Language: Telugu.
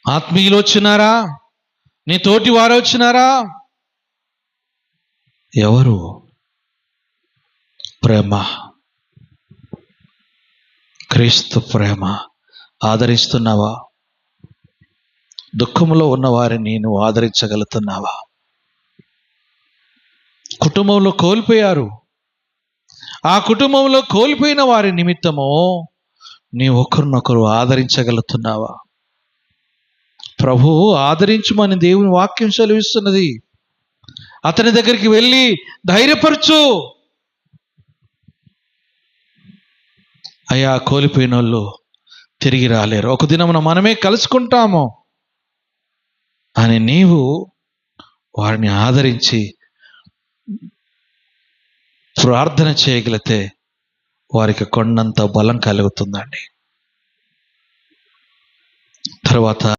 ఆత్మీయులు వచ్చినారా? నీ తోటి వారు వచ్చినారా? ఎవరు? ప్రేమ, క్రీస్తు ప్రేమ. ఆదరిస్తున్నావా? దుఃఖంలో ఉన్న వారిని నువ్వు ఆదరించగలుగుతున్నావా? కుటుంబంలో కోల్పోయారు, ఆ కుటుంబంలో కోల్పోయిన వారి నిమిత్తము నీ ఒకరినొకరు ఆదరించగలుగుతున్నావా? ప్రభువు ఆదరించుమని దేవుని వాక్యం సెలవిస్తున్నది. అతని దగ్గరికి వెళ్ళి ధైర్యపరచు. అయ్యా, కోల్పోయిన వాళ్ళు తిరిగి రాలేరు, ఒక దినమున మనమే కలుసుకుంటాము అని నీవు వారిని ఆదరించి ప్రార్థన చేయగలిగితే వారికి కొండంత బలం కలుగుతుందండి. తర్వాత